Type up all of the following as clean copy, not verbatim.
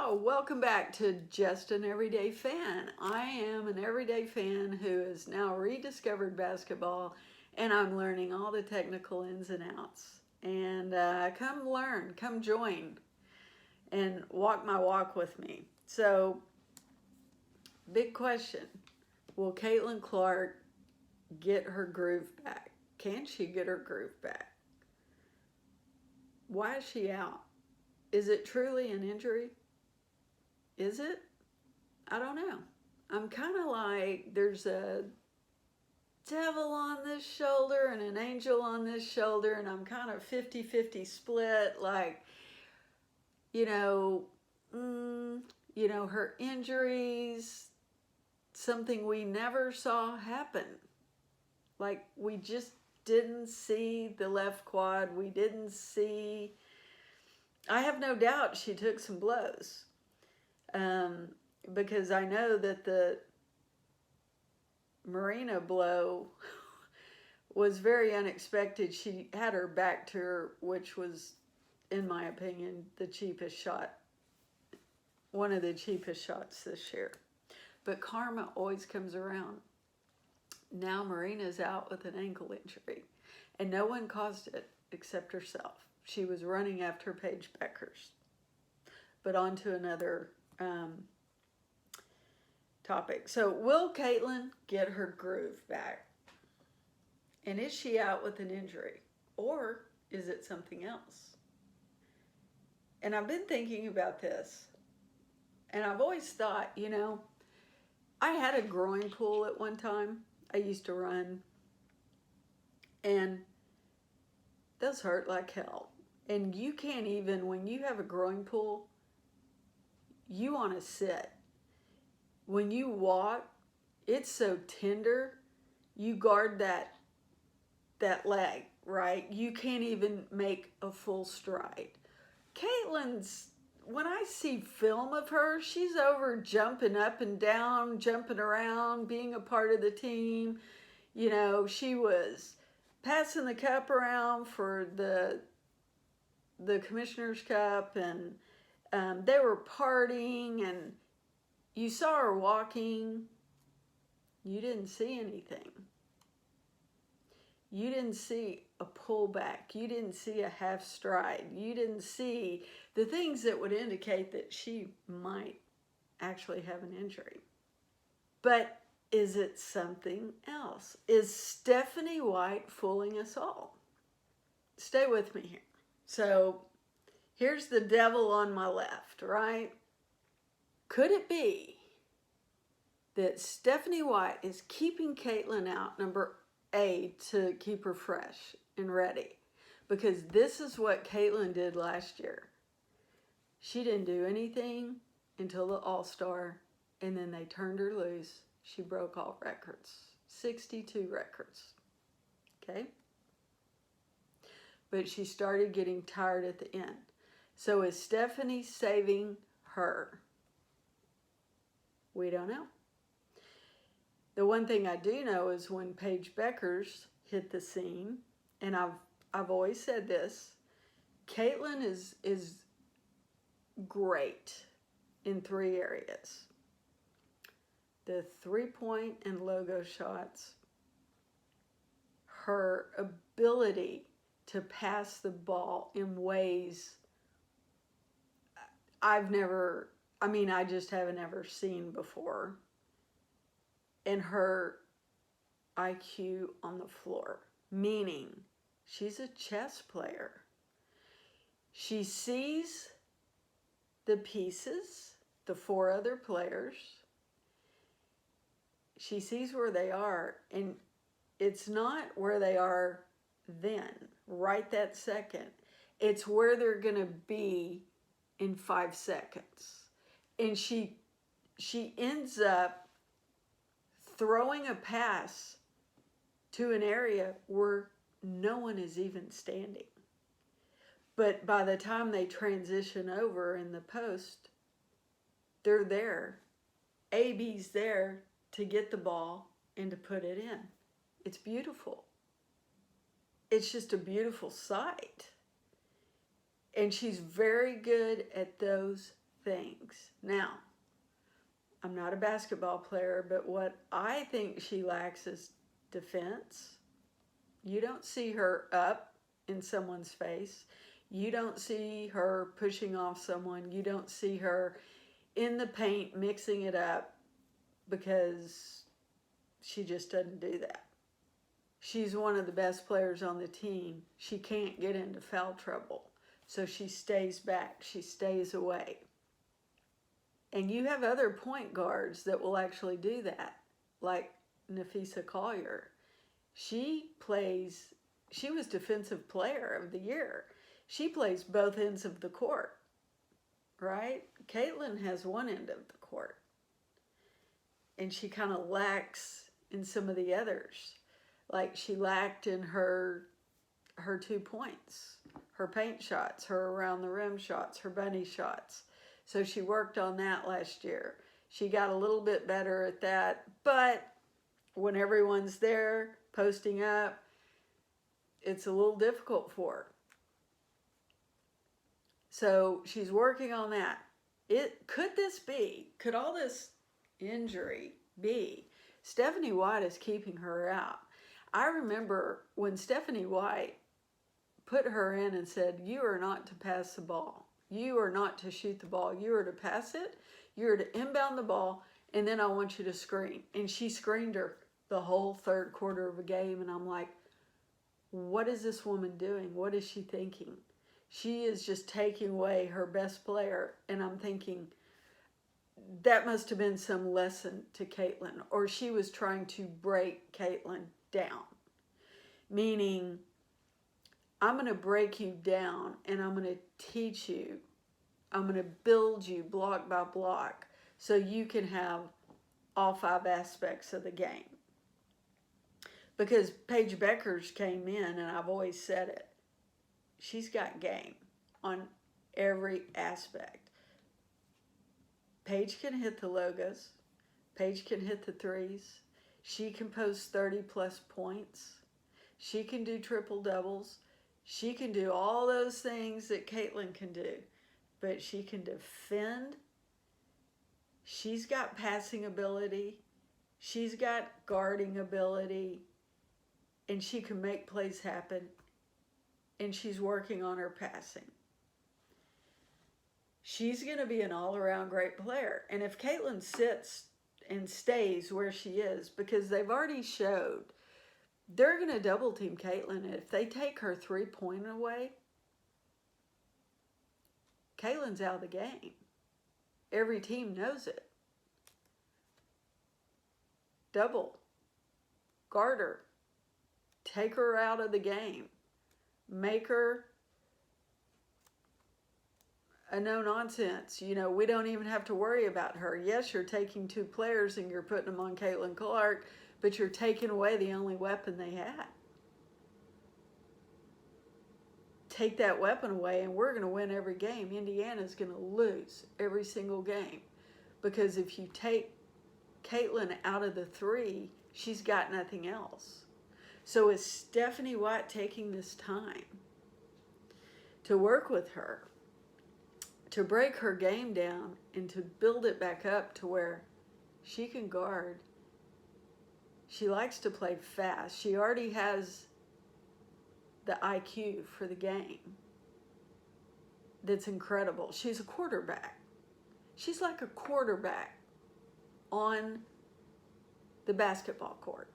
Oh, welcome back to Just an Everyday Fan. I am an everyday fan who has now rediscovered basketball, and I'm learning all the technical ins and outs. And come learn, come join, and walk my walk with me. So, big question. Will Caitlin Clark get her groove back? Can she get her groove back? Why is she out? Is it truly an injury? Is it? I don't know. I'm kind of like there's a devil on this shoulder and an angel on this shoulder, and I'm kind of 50-50 split. Like, you know, her injuries, something we never saw happen. Like, we just didn't see the left quad. We didn't see. I have no doubt she took some blows. Because I know that the Marina blow was very unexpected. She had her back to her, which was, in my opinion, the cheapest shot. One of the cheapest shots this year. But karma always comes around. Now Marina's out with an ankle injury. And no one caused it except herself. She was running after Paige Bueckers. But on to another topic. So will Caitlin get her groove back? And is she out with an injury? Or is it something else? And I've been thinking about this. And I've always thought, I had a groin pull at one time. I used to run. And those hurt like hell. And you can't even, when you have a groin pull, you want to sit. When you walk, it's so tender. You guard that leg, right? You can't even make a full stride. Caitlin's, when I see film of her, she's over jumping up and down, jumping around, being a part of the team. She was passing the cup around for the Commissioner's Cup, and they were partying, and you saw her walking. You didn't see anything. You didn't see a pullback. You didn't see a half stride. You didn't see the things that would indicate that she might actually have an injury. But is it something else? Is Stephanie White fooling us all? Stay with me here. So here's the devil on my left, right? Could it be that Stephanie White is keeping Caitlin out, number A, to keep her fresh and ready? Because this is what Caitlin did last year. She didn't do anything until the All-Star, and then they turned her loose. She broke all records, 62 records, okay? But she started getting tired at the end. So is Stephanie saving her? We don't know. The one thing I do know is when Paige Bueckers hit the scene, and I've always said this, Caitlin is great in 3 areas. The 3-point and logo shots, her ability to pass the ball in ways I just haven't ever seen before. And her IQ on the floor, meaning she's a chess player. She sees the pieces, the 4 other players. She sees where they are, and it's not where they are then, right that second. It's where they're going to be in 5 seconds. And she ends up throwing a pass to an area where no one is even standing. But by the time they transition over in the post, they're there. AB's there to get the ball and to put it in. It's beautiful. It's just a beautiful sight. And she's very good at those things. Now, I'm not a basketball player, but what I think she lacks is defense. You don't see her up in someone's face. You don't see her pushing off someone. You don't see her in the paint mixing it up, because she just doesn't do that. She's one of the best players on the team. She can't get into foul trouble, so she stays back. She stays away. And you have other point guards that will actually do that, like Nafisa Collier. She was Defensive Player of the Year. She plays both ends of the court, right? Caitlin has one end of the court. And she kind of lacks in some of the others. Like she lacked in her 2 points, her paint shots, her around the rim shots, her bunny shots. So she worked on that last year. She got a little bit better at that, but when everyone's there posting up, it's a little difficult for her. So she's working on that. Could all this injury be Stephanie White is keeping her out? I remember when Stephanie White put her in and said, you are not to pass the ball. You are not to shoot the ball. You are to pass it. You are to inbound the ball, and then I want you to screen. And she screened her the whole third quarter of a game, and I'm like, what is this woman doing? What is she thinking? She is just taking away her best player, and I'm thinking, that must have been some lesson to Caitlin, or she was trying to break Caitlin down. Meaning, I'm going to break you down, and I'm going to teach you. I'm going to build you block by block so you can have all 5 aspects of the game. Because Paige Beckers came in, and I've always said it, she's got game on every aspect. Paige can hit the logos. Paige can hit the threes. She can post 30-plus points. She can do triple doubles. She can do all those things that Caitlin can do. But she can defend. She's got passing ability. She's got guarding ability. And she can make plays happen. And she's working on her passing. She's going to be an all-around great player. And if Caitlin sits and stays where she is, because they've already showed, they're going to double team Caitlin. And if they take her 3-point away, Caitlin's out of the game. Every team knows it. Double. Guard her. Take her out of the game. Make her a no-nonsense. You know, we don't even have to worry about her. Yes, you're taking 2 players and you're putting them on Caitlin Clark, but you're taking away the only weapon they had. Take that weapon away and we're going to win every game. Indiana's going to lose every single game. Because if you take Caitlin out of the 3, she's got nothing else. So is Stephanie White taking this time to work with her, to break her game down and to build it back up to where she can guard? She likes to play fast. She already has the IQ for the game that's incredible. She's a quarterback. She's like a quarterback on the basketball court.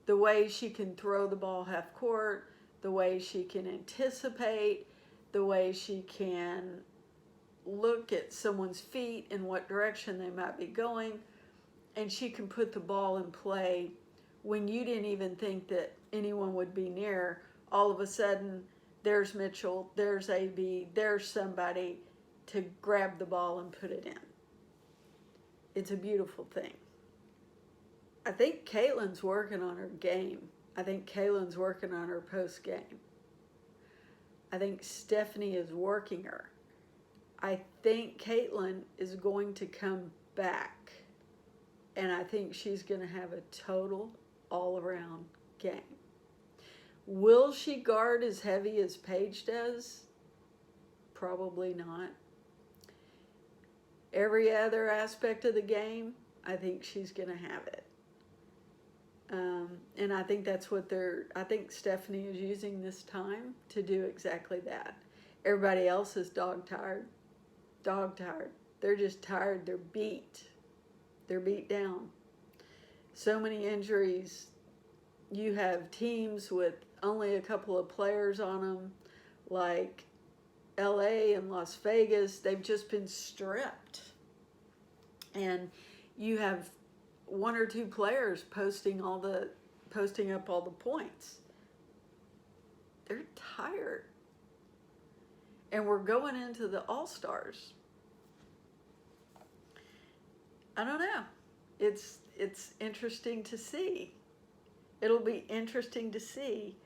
The way she can throw the ball half court, the way she can anticipate, the way she can look at someone's feet and what direction they might be going, and she can put the ball in play when you didn't even think that anyone would be near. All of a sudden, there's Mitchell, there's AB, there's somebody to grab the ball and put it in. It's a beautiful thing. I think Caitlin's working on her game. I think Caitlin's working on her post game. I think Stephanie is working her. I think Caitlin is going to come back. And I think she's going to have a total all-around game. Will she guard as heavy as Paige does? Probably not. Every other aspect of the game, I think she's going to have it. And I think that's what I think Stephanie is using this time to do exactly that. Everybody else is dog tired. They're just tired. They're beat. They're beat down. So many injuries. You have teams with only a couple of players on them, like LA and Las Vegas. They've just been stripped. And you have one or two players posting up all the points. They're tired. And we're going into the All-Stars. I don't know. It's interesting to see. It'll be interesting to see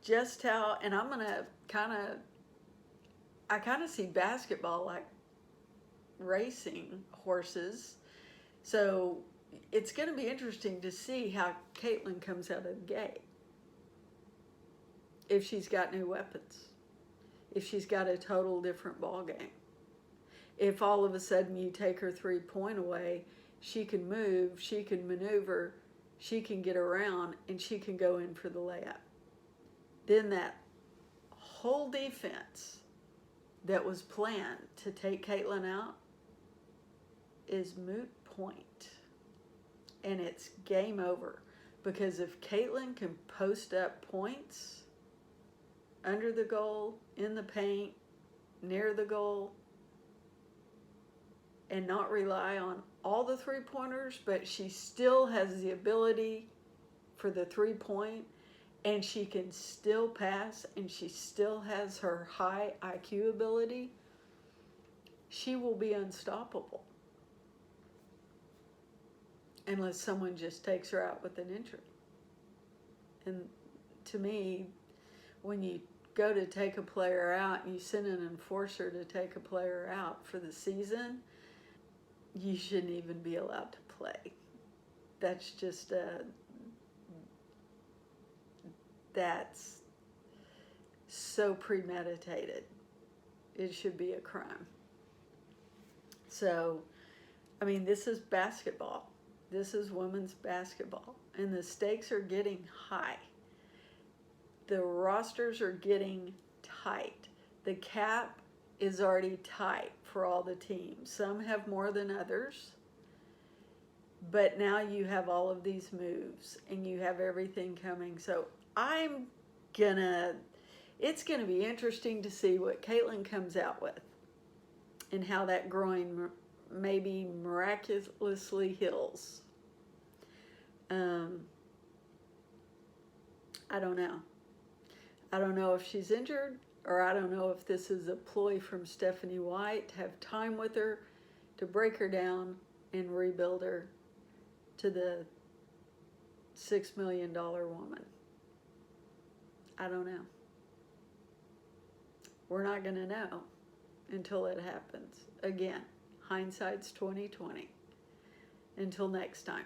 just how, and I'm going to I kind of see basketball like racing horses. So it's going to be interesting to see how Caitlin comes out of the gate. If she's got new weapons. If she's got a total different ball game. If all of a sudden you take her 3-point away, she can move, she can maneuver, she can get around, and she can go in for the layup. Then that whole defense that was planned to take Caitlin out is moot point. And it's game over. Because if Caitlin can post up points under the goal, in the paint, near the goal, and not rely on all the 3-pointers, but she still has the ability for the 3-point, and she can still pass, and she still has her high IQ ability, she will be unstoppable. Unless someone just takes her out with an injury. And to me, when you go to take a player out and you send an enforcer to take a player out for the season, you shouldn't even be allowed to play. That's just that's so premeditated. It should be a crime. So, I mean, this is basketball. This is women's basketball. And the stakes are getting high. The rosters are getting tight. The cap is already tight for all the teams. Some have more than others. But now you have all of these moves and you have everything coming. So it's gonna be interesting to see what Caitlin comes out with and how that groin maybe miraculously heals. I don't know. I don't know if she's injured, or I don't know if this is a ploy from Stephanie White to have time with her, to break her down and rebuild her to the $6 million woman. I don't know. We're not going to know until it happens. Again, hindsight's 20/20. Until next time.